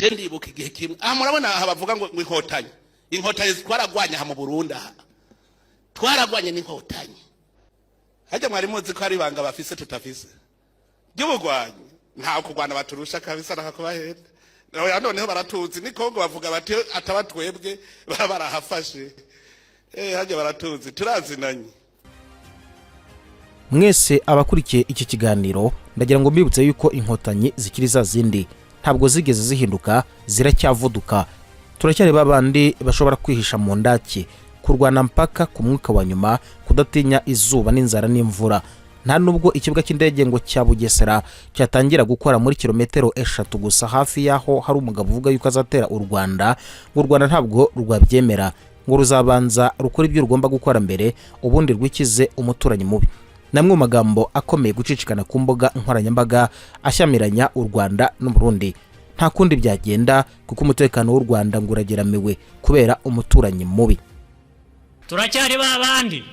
ndibuka igihe kimwe murabona bavuga ngo inkotanyi twaragwanya ha mu Burundi twaragwanye n'inkotanyi hajya mwari muzi ko ari banga bafise tutafise by'ubugwanyi nta kugwana baturusha kabisa nakakubahenda noneho baratuzi ni Kongo bavuga bati atabatwebwe barahafashe hajya baratuzi turazinanye. Mwese abakurikiye iki kiganiro ndagira ngo mbibutse yuko inkotanyi zikiri za zindi ntabwo zigeze zihinduka ziracyavuduka. Turacyari babandi bashobora kwihisha mu ndaki, kurwana mpaka ku mwuka wa nyuma, kudatinya izuba n'inzara n'imvura. Nta nubwo ikibuga cy'indege ngo cya Bugesera cyatangira gukora muri kilometero 3 gusa hafi yaho hari umugabo uvuga yuko azatera u Rwanda, ngo u Rwanda ntabwo rwabyemera, ngo ruzabanza rukora ibyo rugomba gukora mbere ubundi rwikize umuturanyi mubi. Namwe magambo akomeye gucicikana ku mboga nkoranyambaga ashyamiranya u Rwanda n'u Burundi. Nta kundi byagenda kuko umutekano w'u Rwanda ngurageramiwe kubera umuturanyi mubi. Turacyari babandi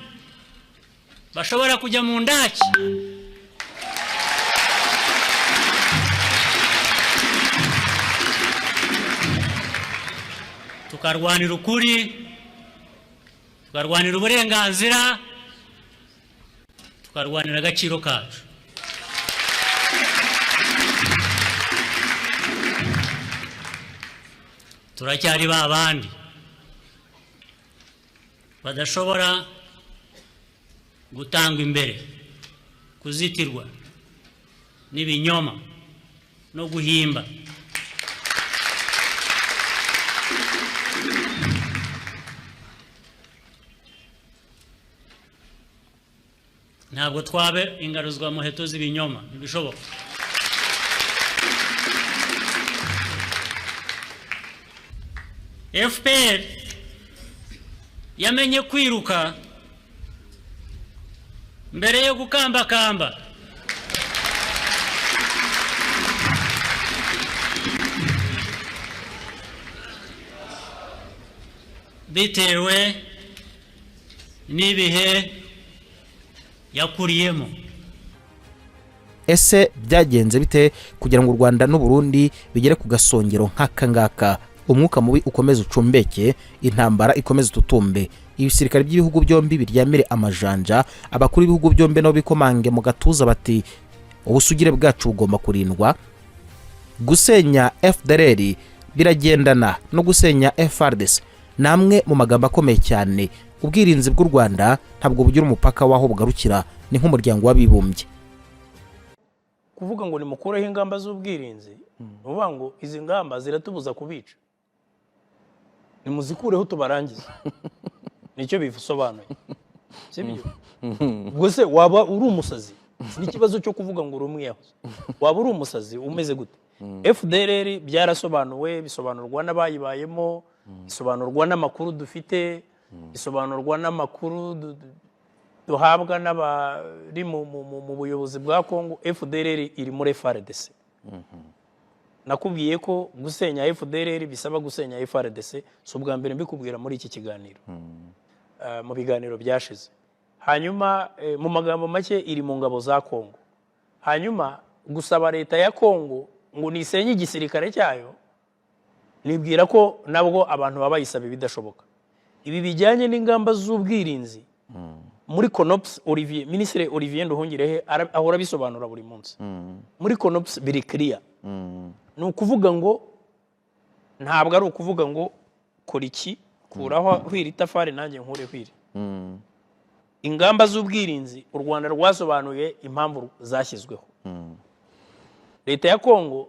bashobora kujya mu ndaki tukarwanira ukuri, tukarwanira uburenganzira, tukarwanira agaciro kacu. Turacyari babandi badashobora gutanga imbere, kuzitirwa n'ibinyoma no guhimba. Ntabwo twabe ingaruzwa muheto z'ibinyoma, ntibishoboka. FPR yamenye kwiruka mbere yo gukambakamba. Bitewe n'ibihe yakuriyemo. Ese byagenze bite kugira ngo u Rwanda n'u Burundi bigere ku gasongero nk'aka ngaka? Umwuka mubi ukomeza ucumbeke, intambara ikomeza tutumbe, ibisirikare by'ibihugu byombi biryamire amajanja, abakuru b'ibihugu byombi no bikomange mu gatuza bati ubusugire bwacu bugomba kurindwa. Gusenya FDLR biragendana no gusenya FARDC. Namwe mu magambo akomeye cyane. Ubwirinzi bw'u Rwanda ntabwo bugira umupaka waho bugarukira, ni nk'umuryango w'abibumbye. Kuvuga ngo ni mukureho ingamba z'ubwirinzi, uvuga ngo izi ngamba ziratubuza kubica, ni muzikureho tubarangiza. Nicyo bivusobanuye. Sibyo? Gose waba uri umusazi, ni kibazo cyo kuvuga ngo urumwiyahuze. Waba uri umusazi umeze gute? FDLR byarasobanuwe, bisobanurwa n'abayibayemo, bisobanurwa n'amakuru dufite, bisobanurwa n'amakuru duhabwa n'abari mu buyobozi bwa Kongo. FDLR iri muri FARDC. Nakubwiye ko gusenya FDLR bisaba gusenya FARDC, so bwa mbere mbikubwira muri iki kiganiro. Mu biganiro byashize. Hanyuma mu magambo make iri mu ngabo za Kongo. Hanyuma gusaba leta ya Kongo ngo nisenye igisirikare cyayo, nibwira ko nabwo abantu babayisaba bidashoboka. Ibi bijyanye n'ingamba z'ubwirinzi muri CONOPS, Ministre Olivier Nduhungirehe ahora bisobanura buri munsi. Muri CONOPS biri clear. Ni ukuvuga ngo ntabwo ari ukuvuga ngo kora iki, kuraho hwira itafari nanjye nkure hwira. Ingamba z'ubwirinzi u Rwanda rwasobanuye impamvu zashyizweho. Leta ya Kongo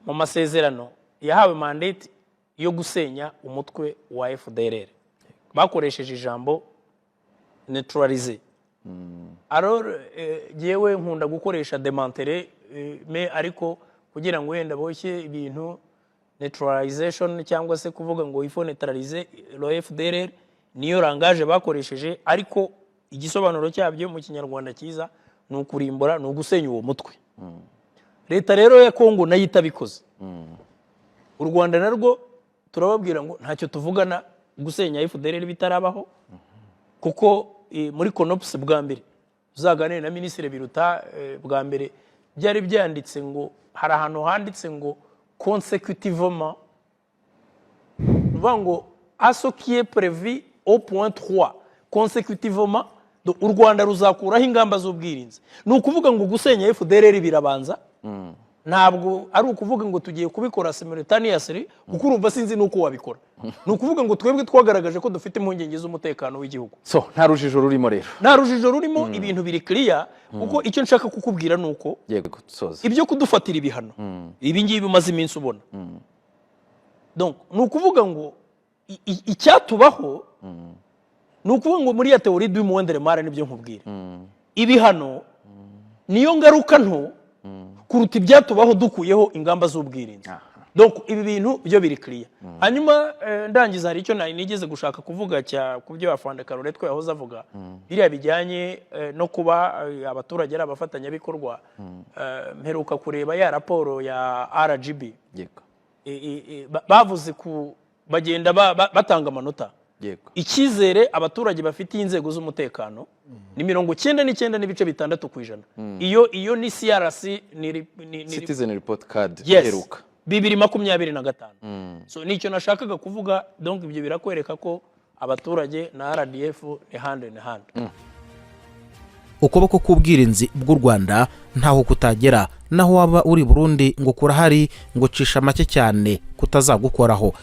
mu masezerano yahawe mandate yo gusenya umutwe wa FDLR. Bakoresheje ijambo neutraliser. Alors jewe nkunda gukoresha démanteler, mais ariko kugira ngo wenda boshye ibintu neutralization cyangwa se kuvuga ngo ifo neutraliser le FDLR niyo langage bakoresheje, ariko igisobanuro cyabyo mu kinyarwanda cyiza ni ukurimbura, ni ugusenya uwo mutwe. Leta rero ya Kongo nayo itabikoze. U Rwanda narwo turababwira ngo ntacyo tuvugana gusenya FDLR bitarabaho, kuko muri CONOPS bwa mbere uzaganire na Ministre Biruta bwa mbere byari byanditse ngo hari ahantu handitse ngo consécutivement ngo à ce qui est prévu au point 3 consécutivement u Rwanda ruzakuraho ingamba z'ubwirinzi. Ni ukuvuga ngo gusenya FDLR birabanza, ntabwo ari ukuvuga ngo tugiye kubikora simultaneously kuko urumva sinzi nuko wabikora. Ni ukuvuga ngo twebwe twagaragaje ko dufite impungenge z'umutekano w'igihugu. So nta rujijo rurimo rero, nta rujijo rurimo, ibintu biri clear kuko icyo nshaka kukubwira nuko ibyo kudufatira ibihano ibi ngibi bimaze iminsi ubona. Donc ni ukuvuga ngo icyatubaho ni ukuvuga ngo muri ya teori du monde mare nibyo nkubwira, ibihano niyo ngaruka nto kuruta ibyatubaho dukuyeho ingamba z'ubwirinzi. Donc ibi bintu byo biri clear. Hanyuma ndangiza hari icyo nigeze gushaka kuvuga ku byo afande Karundura twe yahoze avuga, biriya bijyanye no kuba abaturage ari abafatanyabikorwa. Mperuka kureba ya raporo ya RGB, bavuze ku bagenda batanga amanota. Icyizere abaturage bafitiye inzego z'umutekano ni 99.6%. Iyo ni CRC ni Citizen Report Card iheruka 2025. So nicyo nashakaga kuvuga. Donc ibyo birakwereka ko abaturage na RDF ni hand in hand. Ukuboko k'ubwirinzi bw'u Rwanda ntaho kutagera, naho waba uri Burundi ngo kurahari ngo cisha make cyane kutazagukoraho.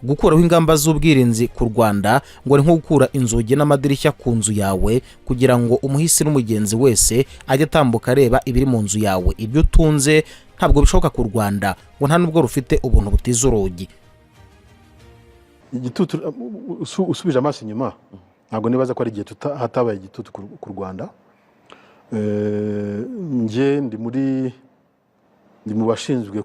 Gukuraho ingamba z'ubwirinzi ku Rwanda ngo ni nko gukura inzugi n'amadirishya ku nzu yawe kugira ngo umuhisi n'umugenzi wese ajye atambuka areba ibiri mu nzu yawe. Ibyo utunze ntabwo bishoboka ku Rwanda ngo nta nubwo rufite ubuntu butiza urugi. Igitutu usubije amaso inyuma, ntabwo nibaza ko ari igihe hatabaye igitutu ku Rwanda. Nje ndi mu bashinzwe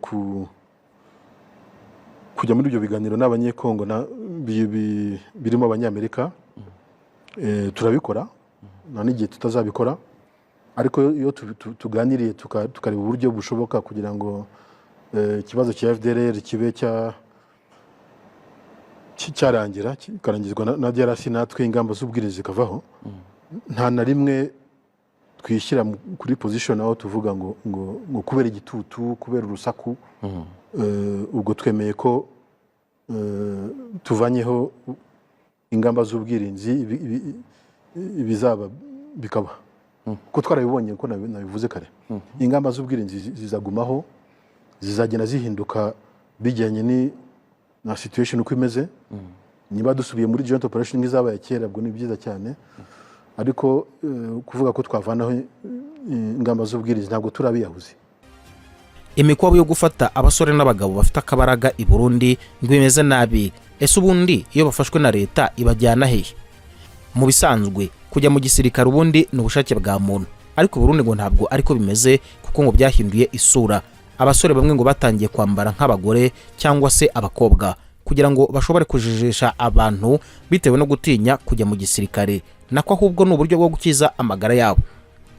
kujya muri ibyo biganiro n'abanyekongo birimo abanyamerika. Turabikora, nta n'igihe tutazabikora, ariko iyo tuganiriye tukareba uburyo bushoboka kugira ngo ikibazo cya FDLR kibe cyarangira, karangizwa na DRC, natwe ingamba z'ubwirinzi zikavaho. Nta na rimwe twishyira kuri position aho tuvuga ngo kubera igitutu, kubera urusaku, ubwo twemeye ko tuvanyeho ingamba z'ubwirinzi bizaba bikaba ko twarabibonye ko nabivuze kare. Ingamba z'ubwirinzi zizagumaho, zizagenda zihinduka bijyanye na situation uko imeze. Niba dusubiye muri joint operation nk'izabaye kera bwo ni byiza cyane, ariko kuvuga ko twavanaho ingamba z'ubwirinzi ntabwo turabiyahuze. Imikwabo yo gufata abasore n'abagabo bafite akabaraga i Burundi ngo bimeze nabi, ese ubundi iyo bafashwe na leta ibajyana hehe? Mu bisanzwe kujya mu gisirikare ubundi ni ubushake bwa muntu, ariko Burundi ngo ntabwo ariko bimeze kuko ngo byahinduye isura. Abasore bamwe ngo batangiye kwambara nk'abagore cyangwa se abakobwa kugira ngo bashobore kujijisha abantu bitewe no gutinya kujya mu gisirikare, nako ahubwo ni uburyo bwo gukiza amagara yabo.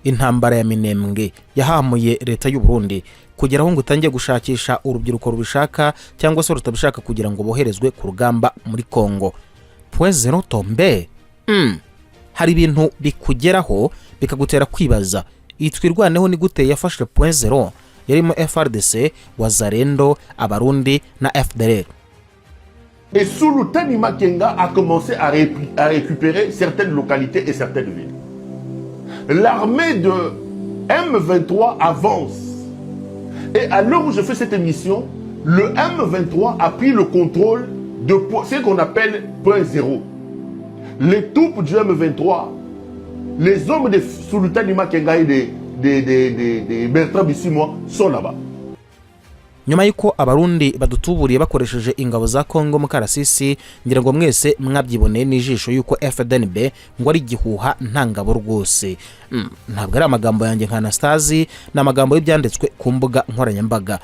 Intambara ya Minembwe yahamuye leta y'u Burundi kugeraho ngo utangiye gushakisha urubyiruko rubishaka cyangwa se rutabishaka kugira ngo boherezwe ku rugamba muri Kongo. Point zero tombe. Hari ibintu bikugeraho bikagutera kwibaza, itwirwaneho ni gute yafashe point zero yarimo FRDC, Wazalendo, Abarundi na FDLR. Et sous le Lieutenant Makenga a commencé à récupérer certaines localités et certaines villes. L'armée de M23 avance. Et à l'heure où je fais cette émission, le M23 a pris le contrôle de ce qu'on appelle point zéro. Les troupes du M23, les hommes de sous le Lieutenant Makenga et de Bertrand Bisimwa sont là-bas. Nyuma yuko Abarundi badutuburiye bakoresheje ingabo za Kongo mu karasisi, ngira ngo mwese mwabyiboneye n'ijisho yuko FDNB ngo ari gihuha ntangabo rwose. Ntabwo ari amagambo yanjye nka Anastazi, na amagambo y'ibyanditswe ku mbuga nkoranyambaga.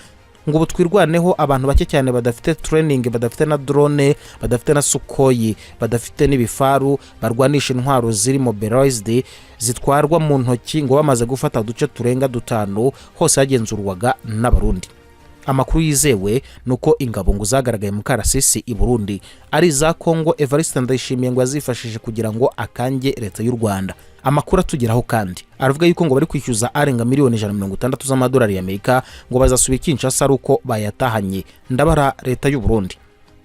Ngo butwirwaneho abantu bake cyane badafite training, badafite na drone, badafite na Sukoyi, badafite n'ibifaru, barwanisha intwaro ziri mobilized zitwarwa mu ntoki, ngo bamaze gufata uduce turenga 5 hose hagenzurwaga n'Abarundi. Amakuru yizewe nuko ingabo ngo zagaragaye mu karasisi i Burundi ari za Kongo Evariste Ndayishimiye ngo azifashije kugira ngo akange leta y'u Rwanda. Amakuru atugeraho kandi aravuga yuko ngo bari kwishyuza arenga miliyoni 160 z'amadolari y'Amerika ngo bazasubira Kinshasa aruko bayatahanye ndabara leta y'u Burundi.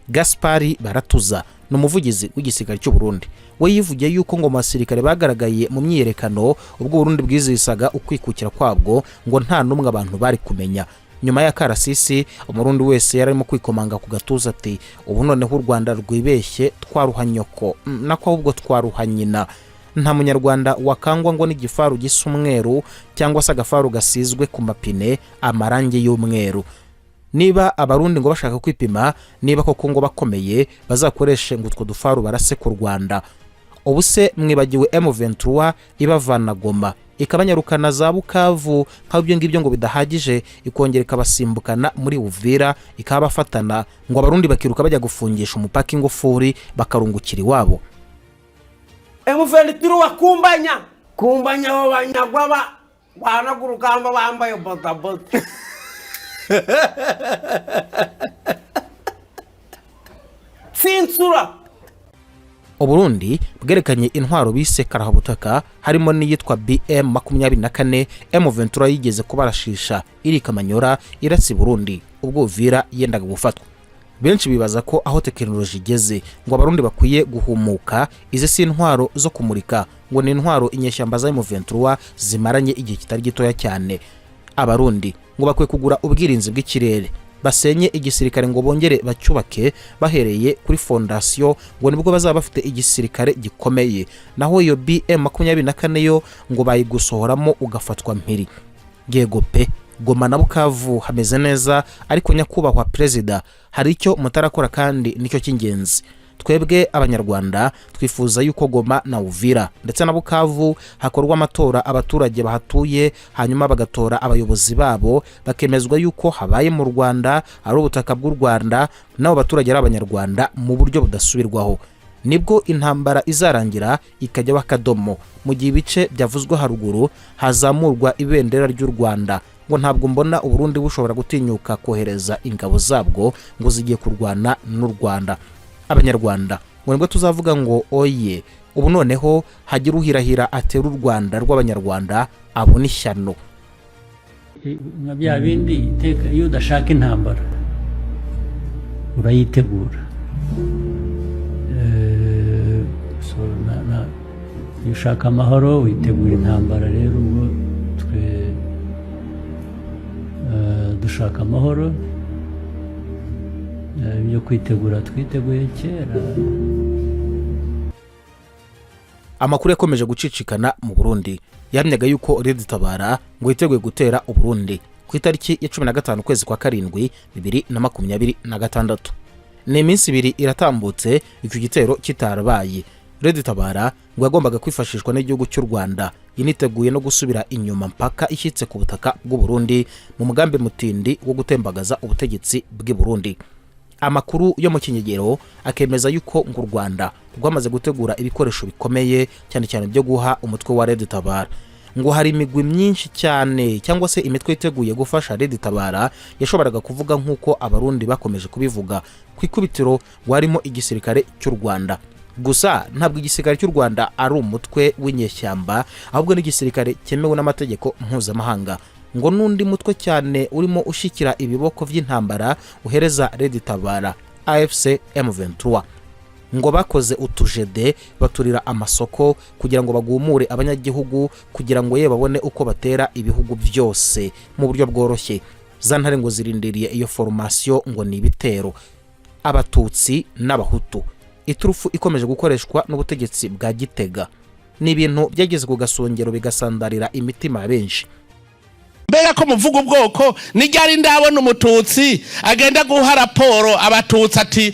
Gaspari Baratuza n'umuvugizi w'igisirikare cy'u Burundi we yivugiye yuko ngo masirikare bagaragaye mu myiyerekano ubwo Burundi bwizisaga ukwikukira kwabwo ngo nta numwe abantu bari kumenya. Nyuma ya karasisi umurundi wese yarimo kwikomanga ku gatuza ati ubu noneho u Rwanda rwibeshye twaruhanyoko nako ahubwo twaruhanyina. Nta munyarwanda wakangwa ngo n'igifaru gisa umweru cyangwa se agafaru gasizwe ku mapine amarangi y'umweru. Niba abarundi ngo bashaka kwipima niba koko ngo bakomeye bazakoreshe ngo utwo dufaru barase ku Rwanda. Ubuse mwibagiwe M23 ibavana Goma ikabanyarukana za Bukavu nk'ibyo ngibyo ngo bidahagije ikongera ikabasimbukana muri Uvira ikabafatana ngo abarundi bakiruka bajya gufungisha umupaka ingufuri bakarungukira iwabo. M23 wakumbanya abo banyagwa banagurukamba bambaye botabota. Sinsura Uburundi bwerekanye intwaro bise karahabutaka harimo n'iyitwa BM24 M23 yigeze kubarashisha iri Kamanyora iratsi Burundi ubwo Uvira yendaga gufatwa. Benshi bibaza ko aho tekinoloji igeze ngo abarundi bakwiye guhumuka izi si intwaro zo kumurika ngo ni intwaro inyeshyamba za M23 zimaranye igihe kitari gitoya cyane. Abarundi ngo bakwiye kugura ubwirinzi bw'ikirere basenye igisirikare ngo bongere bacyubake bahereye kuri fondation ngo nibwo bazaba bafite igisirikare gikomeye. Naho iyo BM24 yo ngo bayigusohoramo ugafatwa mpiri. Yego pe Goma na Bukavu hameze neza ariko nyakubahwa president hari icyo mutarakora kandi nicyo cy'ingenzi. Twebwe abanyarwanda twifuza yuko Goma na Uvira ndetse na Bukavu hakorwa amatora abaturage bahatuye hanyuma bagatora abayobozi babo bakemezwa yuko habaye mu Rwanda ari ubutaka bw'u Rwanda nabo abaturage ari abanyarwanda mu buryo budasubirwaho. Nibwo intambara izarangira ikajya bakadomo mu gihe ibice byavuzwe haruguru hazamurwa ibendera ry'u Rwanda ngo ntabwo mbona Uburundi bushobora gutinyuka kohereza ingabo zabwo ngo zigiye kurwana n'u Rwanda. Abanyarwanda ngo nibwo tuzavuga ngo oye ubu noneho hagira uhirahira atera u Rwanda rw'abanyarwanda abo ni shyano. Nka bya bindi iteka iyo udashaka intambara urayitegura. Iyo ushaka amahoro witegura intambara. Rero ubwo twe dushaka amahoro byo kwitegura twiteguye kera. Amakuru yakomeje gucicikana mu Burundi yamyaga yuko Red Tabara ngo yiteguye gutera u Burundi ku itariki ya 15 kwezi kwa karindwi 2026. Ni iminsi ibiri iratambutse icyo gitero kitarabaye. Red Tabara ngo yagombaga kwifashishwa n'igihugu cy'u Rwanda initeguye no gusubira inyuma mpaka ishyitse ku butaka bw'u Burundi mu mugambi mutindi wo gutembagaza ubutegetsi bw'i Burundi. Amakuru yo mu kinyegero akemeza yuko ngo Rwanda rwamaze gutegura ibikoresho bikomeye cyane cyane byo guha umutwe wa Red Tabara. Ngo hari imigwi myinshi cyane cyangwa se imitwe iteguye gufasha Red Tabara yashoboraga kuvuga nk'uko abarundi bakomeje kubivuga ku ikubitiro warimo igisirikare cy'u Rwanda. Gusa ntabwo igisirikare cy'u Rwanda ari umutwe w'inyeshyamba ahubwo n'igisirikare cyemewe n'amategeko mpuzamahanga. Ngo nundi mutwe cyane urimo ushikira ibiboko by'intambara uhereza Red Tabara AFC M23. Ngo bakoze utujede baturira amasoko kugira ngo bagumure abanyagihugu kugira ngo ye babone uko batera ibihugu byose mu buryo bworoshye. Zantare ngo zirindiriye iyo formation ngo ni Ibitero. Abatutsi n'abahutu iturufu ikomeje gukoreshwa n'ubutegetsi bwa Gitega. Ni ibintu byageze ku gasongero bigasandarira imitima ya benshi. Mbega ko muvuga ubwoko nijyari ndabona umututsi agenda guha raporo abatutsi ati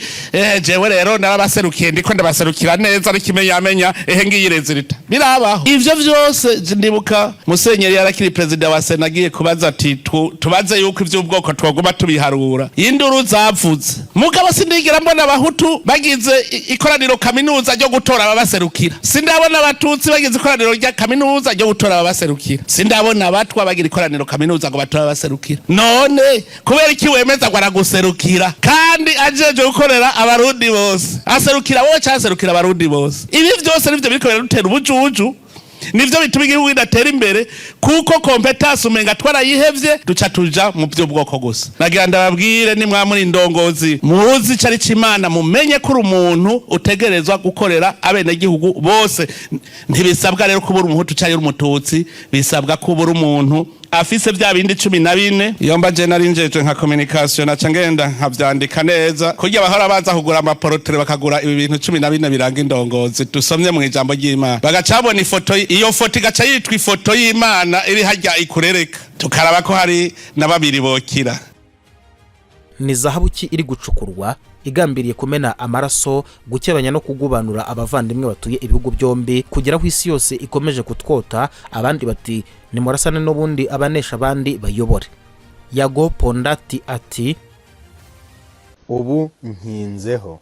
jewe rero narabaserukiye ndiko ndabaserukira neza ari kimenyamenya ngiyireze rita birabaho. Ivyo vyose ndibuka Musenyeri yarakiri president wa Sena agiye kubaza ati tubaze yuko ivy'ubwoko twaguma tubiharura induru zavuze. Mugabo sindigera mbona abahutu bagize ikoraniro kaminuza ryo gutora ababaserukira. Sindabona abatutsi bagize ikoraniro rya kaminuza ryo gutora ababaserukira. Sindabona abatwa bagira ikoraniro kaminuza kaminuza ngo batora baserukira. None kubera iki wemeza ngo araguserukira kandi ajeje gukorera abarundi bose, aserukira wowe cyangwa aserukira abarundi bose? Ibi byose nivyo biriko birarutera ubujuju, nivyo bituma igihugu kidatera imbere, kuko competence umenga twarayihevye duca tuja mu byo bwoko gusa. Nagira ndababwire ni mwamuri indongozi muzi cari c'Imana, mumenye ko umuntu utegerezwa gukorera abene gihugu bose. Ntibisabwa rero kubura umuhutu cyari umututsi, bisabwa kubura umuntu afise bya bindi 14. Iyo mbaje narinjeje nka communication naca ngenda nkavyandika neza kugira bahora baza kugura amaporotere bakagura ibi bintu 14 biranga indongozi dusomye mu ijambo ry'Imana, bagacabona ifoto. Iyo foto igaca yitwa ifoto y'Imana iri hajya ikurereka, tukaraba ko hari na babiri bokira. Ni zahabu ki iri gucukurwa igambiriye kumena amaraso, gukebanya no kugubanura abavandimwe batuye ibihugu byombi, kugera ku isi yose ikomeje kutwota. Abandi bati ni murasane n'ubundi abanesha abandi bayobore. Yago Pondati ati ubu nkinzeho,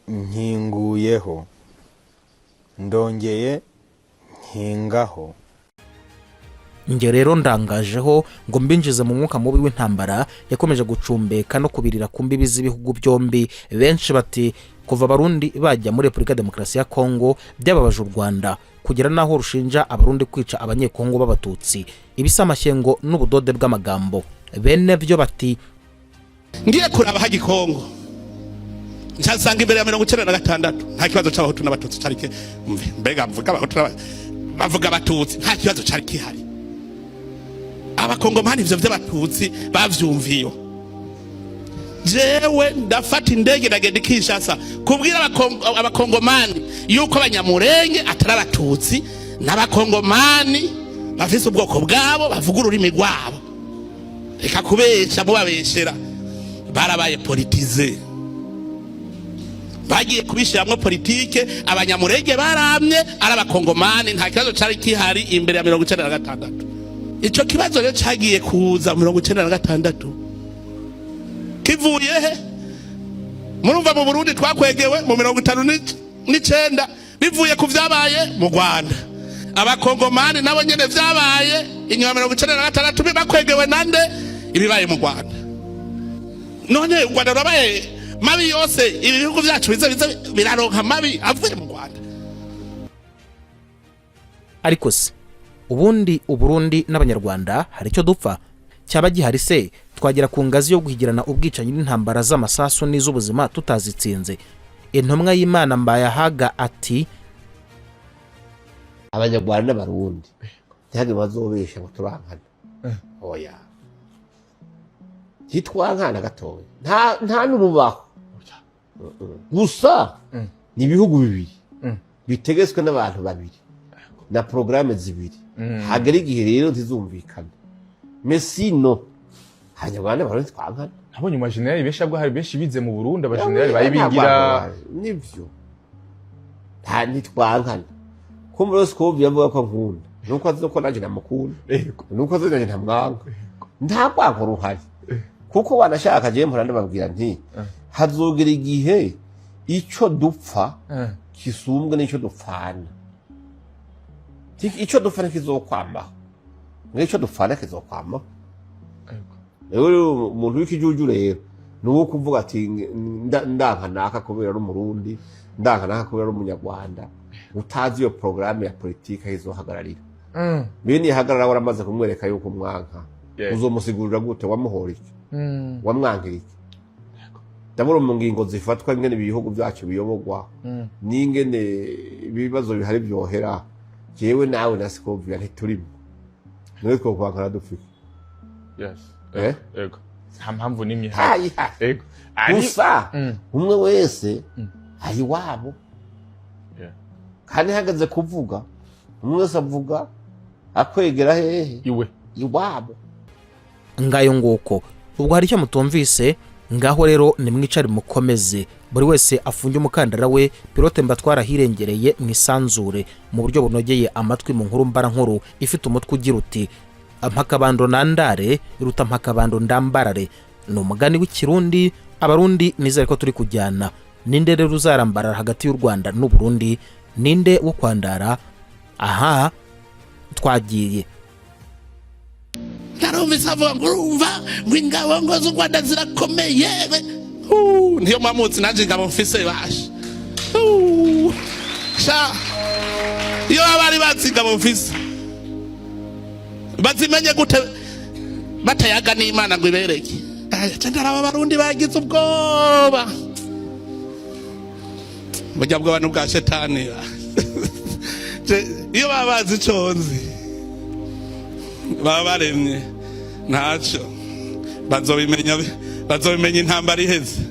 nkinguyeho, ndongeye nkingaho. Nge rero ndangajeho ngo mbinjize mu mwuka mubi w'intambara yakomeje gucumbeka no kubirira ku mbibi z'ibihugu byombi. Benshi bati kuva Barundi bajya muri Republika Demokarasi ya Kongo byababaje u Rwanda, kugera naho rushinja abarundi kwica abanyekongo b'abatutsi. Ibisamashyengo n'ubudode bw'amagambo. Bene byo bati ngiye kuraba haji Kongo nsanga imbere ya 96 nta kibazo cy'abahutu n'abatutsi cyarike. Mbega mvuga abahutu bavuga abatutsi, nta kibazo cyari kihari. Abakongomani ivyo by'abatutsi bavyumviyo. Jewe ndafata indege ndagenda Kinshasa kubwira abakongomani yuko abanyamurenge atari abatutsi n'abakongomani bafise ubwoko bwabo bavuga ururimi rwabo. Reka kubesha mubabeshera, barabaye politize, bagiye kubishiramwe politike. Abanyamurenge baramye ari abakongomani, nta kibazo cyari kihari imbere ya 96. Ico kibazo rero cagiye kuza 96 kivuye he? Murumva mu Burundi twakwegewe mu 59 bivuye ku vyabaye mu Rwanda. Abakongomani nabo nyene vyabaye inyuma 96 bakwegewe nande ibibaye mu Rwanda. None u Rwanda rabaye mabi yose, ibi bihugu byacu biza biraronka mabi avuye mu Rwanda. ariko se ubundi Uburundi n'Abanyarwanda hari icyo dupfa? Cyaba gihari se twagera ku ngazi yo guhigirana ubwicanyi n'intambara z'amasasu n'iz'ubuzima tutazitsinze? Intumwa y'Imana Mbayahaga ati Abanyarwanda n'Abarundi ntihage bazobesha ngo turankana. Oya, hitwankana gatoya nta n'urubaho gusa. Ni ibihugu bibiri bitegetswe n'abantu babiri na programme zibiri. Hagera igihe rero ntizumvikana. Mesino Abanyarwanda n'Abarundi twankana. Nabonye umujenerali benshi abwo hari benshi bize mu Burundi, abajenerali bayibigira nivyo. Nta nitwankana. Kumuroscope yavuga ko nkunda nuko azoko naje namukunda, nuko azinaje ntamwanga, nta kwanko ruhari. Kuko wanashaka je mpora ndababwira nti hazogera igihe ico dupfa kisumbwe n'ico dupfana. Ico dupfana kizokwama, n'ico dupfana kizokwama. Rero umuntu w'ikijuju rero nuwo kuvuga ati ndankanaka kubera ari umurundi, ndankanaka kubera ari umunyarwanda, utazi iyo programme ya politika izohagararira. Bene yahagarara waramaze kumwereka yuko mwanka, uzomusigurira gute? Wamuhora iki? Wamwankira iki? Ndabura mu ngingo zifatwa ingene ibihugu byacu biyobogwa n'ingene ibibazo bihari byohera. Jewe nawe na Scovia ntiturimo, niwe two kwankara dufike. Yes. Ego. Nta mpamvu nimwe hari. Ego. Gusa umwe wese ari wabo. Kandi hagaze kuvuga umwe wese avuga akwegera hehe iwabo. Ngayo nguko ubwo hari icyo mutumvise. Ngaho rero nimwicare mukomeze, buri wese afunge umukandara we. Pilote mbatwara hirengereye mwisanzure mu buryo bunogeye amatwi mu nkuru mbara nkuru ifite umutwe ugira uti ampakabando nandare iruta mpakabando ndambarare. Ni umugani w'ikirundi. Abarundi nizere ko turi kujyana. Ninde rero uzarambarara hagati y'u Rwanda n'u Burundi? Ninde wo kwandara? Aha twagiye. narumvise avuga ngo urumva ngo ingabo ngo z'u Rwanda zirakomeye. Niyo mamutsi nanje ingabo mfise basha. Sha iyo abari bazi ingabo mfise bazimenye gute batayaga n'Imana ngo ibereke. Cyandara abarundi bagize ubwoba. Burya bw'abantu bwa shetani. Iyo babazi iconzi baba baremye ntacyo bazobimenya intambara iheze.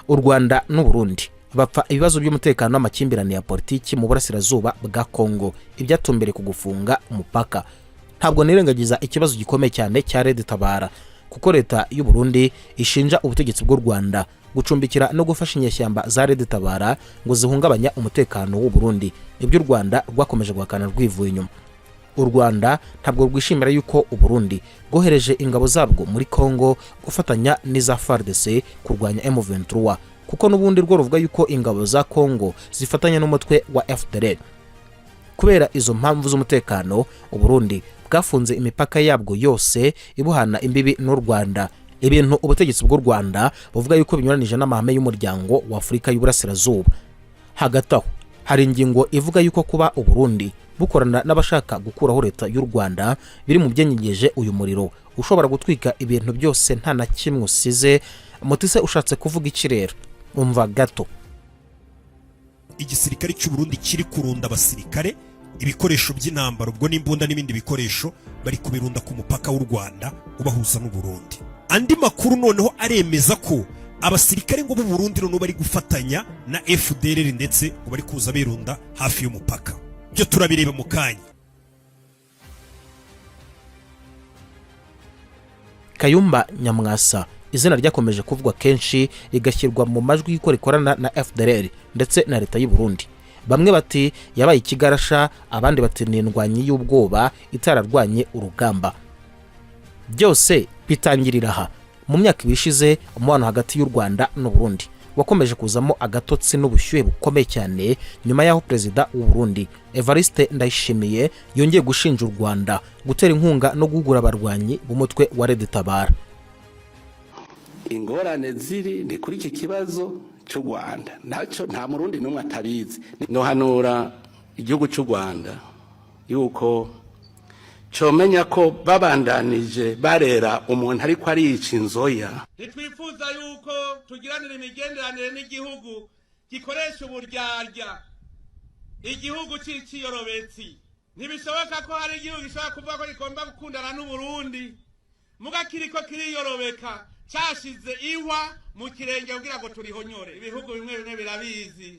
U Rwanda n'u Burundi bapfa ibibazo by'umutekano n'amakimbirane ya politiki mu burasirazuba bwa Kongo ibyatumbere ku gufunga umupaka. Ntabwo nirengagiza ikibazo gikomeye cyane cya Red Tabara, kuko leta y'u Burundi ishinja ubutegetsi bw'u Rwanda gucumbikira no gufasha inyeshyamba za Red Tabara ngo zihungabanya umutekano w'u Burundi. Ibyo u Rwanda rwakomeje guhakana rwivuye inyuma. U Rwanda ntabwo rwishimira yuko u Burundi rwohereje ingabo zabwo muri Kongo gufatanya n'iza FARDC kurwanya M23, kuko n'ubundi rwo ruvuga yuko ingabo za Kongo zifatanya n'umutwe wa FDLR. Kubera izo mpamvu z'umutekano, u Burundi bwafunze imipaka yabwo yose ibuhana imbibi n'u Rwanda, ibintu ubutegetsi bw'u Rwanda buvuga yuko binyuranije n'amahame y'umuryango wa Afurika y'Uburasirazuba. Hagati aho hari ingingo ivuga yuko kuba u Burundi bukorana n'abashaka gukuraho leta y'u Rwanda biri mu byenyegeje uyu muriro ushobora gutwika ibintu byose nta na kimwe usize. Mutise ushatse kuvuga ikirere umva gato. Igisirikare cy'u Burundi kiri kurunda abasirikare ibikoresho by'intambara ubwo n'imbunda n'ibindi bikoresho bari kubirunda ku mupaka w'u Rwanda ubahuza n'u Burundi. Andi makuru noneho aremeza ko abasirikare ngo b'u Burundi noneho bari gufatanya na FDLR ndetse ngo bari kuza birunda hafi y'umupaka. Byo turabireba mu kanya. Kayumba Nyamwasa izina ryakomeje kuvugwa kenshi rigashyirwa mu majwi y'uko rikorana na FDLR ndetse na leta y'u Burundi. Bamwe bati yabaye ikigarasha, abandi bati n'indwanyi y'ubwoba itararwanye urugamba. Byose bitangirira aha mu myaka ibishize. Umubano hagati y'u Rwanda n'u Burundi wakomeje kuzamo agatotsi n'ubushyuhe bukomeye cyane nyuma y'aho perezida w'u Burundi Evariste Ndayishimiye yongeye gushinja u Rwanda gutera inkunga no guhugura abarwanyi b'umutwe wa Red Tabara. Ingorane ziri ni kuri iki kibazo cy'u Rwanda, nacyo nta murundi n'umwe atabizi. Nohanura igihugu cy'u Rwanda yuko comenya ko babandanije barera umuntu ariko arica inzoya. Nitwifuza yuko tugiranira imigenderanire n'igihugu gikoresha uburyarya, igihugu cy'iyorobetsi. Ntibishoboka ko hari igihugu gishobora kuvuga ko gigomba gukundana n'u Burundi muga kiriko kiriyorobeka cyashize iwa mu kirenge kugira ngo turihonyore. Ibihugu bimwe bimwe birabizi.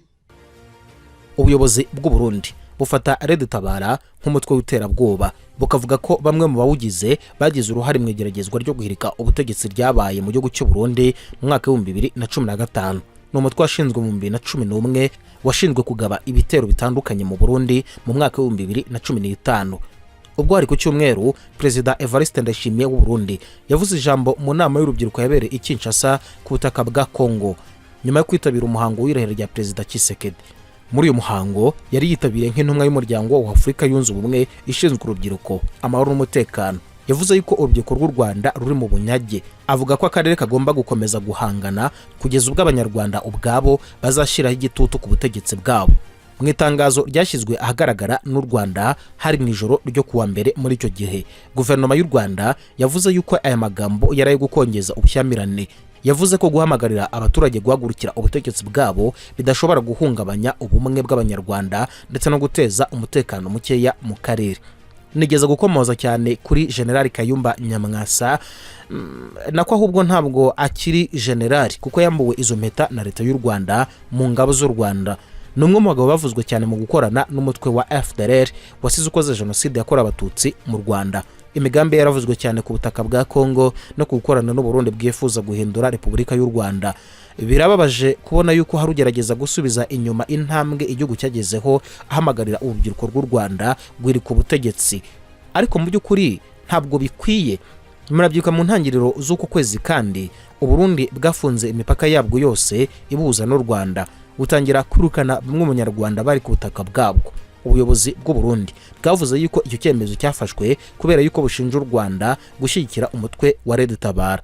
Ubuyobozi bw'u Burundi bufata Red Tabara nk'umutwe w'iterabwoba, bukavuga ko bamwe mu bawugize bagize uruhare mu igeragezwa ryo guhirika ubutegetsi ryabaye mu gihugu cy'u Burundi mu mwaka wa 2015. Ni umutwe washinzwe mu 2011 washinzwe kugaba ibitero bitandukanye mu Burundi mu mwaka wa 2015. Ubwo hari ku cyumweru Perezida Evariste Ndayishimiye w'u Burundi yavuze ijambo mu nama y'urubyiruko yabereye i Kinshasa ku butaka bwa Kongo nyuma yo kwitabira umuhango w'irahira rya Perezida Tshisekedi. Muri uyu muhango yari yitabiriye nk'intumwa y'umuryango wa Afurika yunze ubumwe ishinzwe urubyiruko, amahoro n'umutekano. Yavuze yuko urubyiruko rw'u Rwanda ruri mu bunyage. Avuga ko akarere kagomba gukomeza guhangana kugeza ubwo abanyarwanda ubwabo bazashyiraho igitutu ku butegetsi bwabo. Mu itangazo ryashyizwe ahagaragara n'u Rwanda hari mu ijoro ryo kuwa mbere muri icyo gihe, guverinoma y'u Rwanda yavuze yuko aya magambo yari ayo gukongeza ubushyamirane. Yavuze ko guhamagarira abaturage guhagurukira ubutegetsi bwabo bidashobora guhungabanya ubumwe bw'abanyarwanda ndetse no guteza umutekano mukeya mu karere. Nigeza gukomoza cyane kuri General Kayumba Nyamwasa, nako ahubwo ntabwo akiri general kuko yambuwe izo mpeta na leta y'u Rwanda mu ngabo z'u Rwanda. Numwe mu bagabo bavuzwe cyane mu gukorana n'umutwe wa FDLR wasize ukoze jenoside yakorewe abatutsi mu Rwanda. Imigambi yaravuzwe cyane ku butaka bwa Kongo no gukorana n'u Burundi bwifuza guhindura Repubulika y'u Rwanda. Birababaje kubona yuko hari ugerageza gusubiza inyuma intambwe igihugu cyagezeho ahamagarira urubyiruko rw'u Rwanda guhirika ubutegetsi. Ariko mu by'ukuri ntabwo bikwiye. Murabyuka mu ntangiriro z'uko kwezi kandi u Burundi bwafunze imipaka yabwo yose ibuhuza n'u Rwanda, butangira kwirukana bamwe mu Nyarwanda bari ku butaka bwabwo. ubuyobozi bw'u Burundi bwavuze yuko icyo cyemezo cyafashwe kubera yuko bushinja u Rwanda gushyigikira umutwe wa Red Tabara.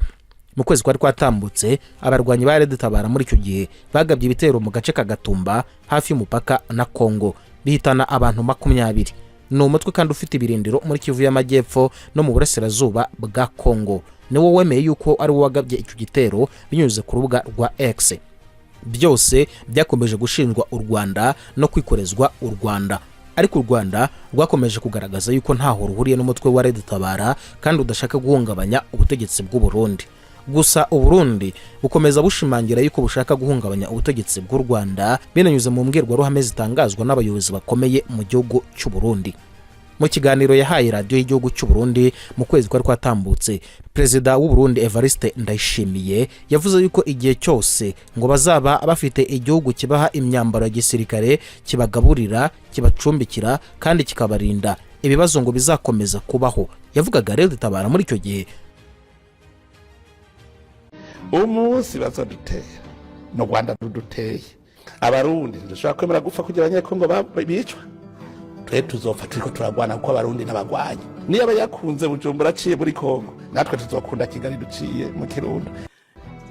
Mu kwezi kwari kwatambutse abarwanyi ba Red Tabara muri icyo gihe bagabye ibitero mu gace ka Gatumba hafi y'umupaka na Kongo bihitana abantu 20. Ni umutwe kandi ufite ibirindiro muri Kivu y'Amajyepfo no mu burasirazuba bwa Kongo. Ni wo wemeye yuko ari wo wagabye icyo gitero binyuze ku rubuga rwa X. Byose byakomeje gushinjwa u Rwanda no kwikorezwa u Rwanda, ariko u Rwanda rwakomeje kugaragaza yuko ntaho ruhuriye n'umutwe wa Red Tabara kandi udashaka guhungabanya ubutegetsi bw'u Burundi. Gusa u Burundi bukomeza bushimangira yuko bushaka guhungabanya ubutegetsi bw'u Rwanda binanyuze mu mbwirwaruhame zitangazwa n'abayobozi bakomeye mu gihugu cy'u Burundi. Mu kiganiro yahaye radio y'igihugu cy'u Burundi mu kwezi kwari kwatambutse, Perezida w'u Burundi Evariste Ndayishimiye yavuze yuko igihe cyose ngo bazaba bafite igihugu kibaha imyambaro ya gisirikare, kibagaburira, kibacumbikira kandi kikabarinda, ibibazo ngo bizakomeza kubaho. Yavugaga Red Tabara muri icyo gihe. Umunsi bazodutera no Rwanda ruduteye, abarundi ndashaka kwemera gupfa kugira abanyekongo bicwa. Twe tuzopfa turiko turagwana kuko abarundi n'abagwanyi. Niyo abayakunze Bujumbura aciye muri Kongo, natwe tuzokunda Kigali duciye mu Kirundo.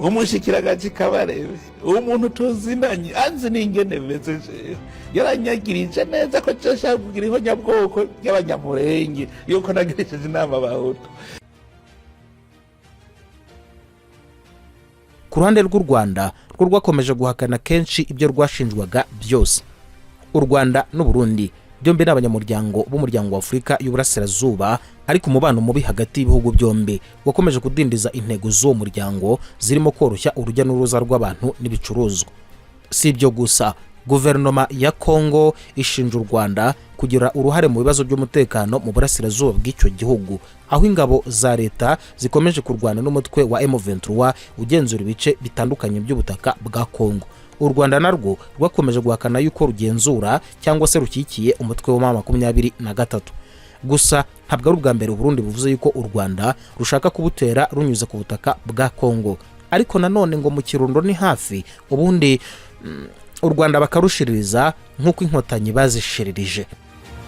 Umushikiragaji Kabarebe, umuntu tuzinanye anzi n'ingene bimeze yaranyagirije neza ko cyashaka kugira ihonyabwoko y'abanyamurenge yuko nagirishije inama abahutu. Ku ruhande rw'u Rwanda rwo rwakomeje guhakana kenshi ibyo rwashinjwaga byose. U Rwanda n'u Burundi byombi n'abanyamuryango b'umuryango wa Afurika y'Uburasirazuba, ariko umubano mubi hagati y'ibihugu byombi wakomeje kudindiza intego z'uwo muryango zirimo koroshya urujya n'uruza rw'abantu n'ibicuruzwa. Si ibyo gusa, guverinoma ya Kongo ishinja u Rwanda kugira uruhare mu bibazo by'umutekano mu burasirazuba bw'icyo gihugu, aho ingabo za leta zikomeje kurwana n'umutwe wa M23 ugenzura ibice bitandukanye by'ubutaka bwa Kongo. U Rwanda narwo rwakomeje guhakana yuko rugenzura cyangwa se rukikiye umutwe wa 23. Gusa ntabwo ari ubwa mbere u Burundi buvuze yuko u Rwanda rushaka kubutera runyuze ku butaka bwa Kongo, ariko nanone ngo mu Kirundo ni hafi, ubundi u Rwanda bakarushiririza nk'uko inkotanyi bazishiririje.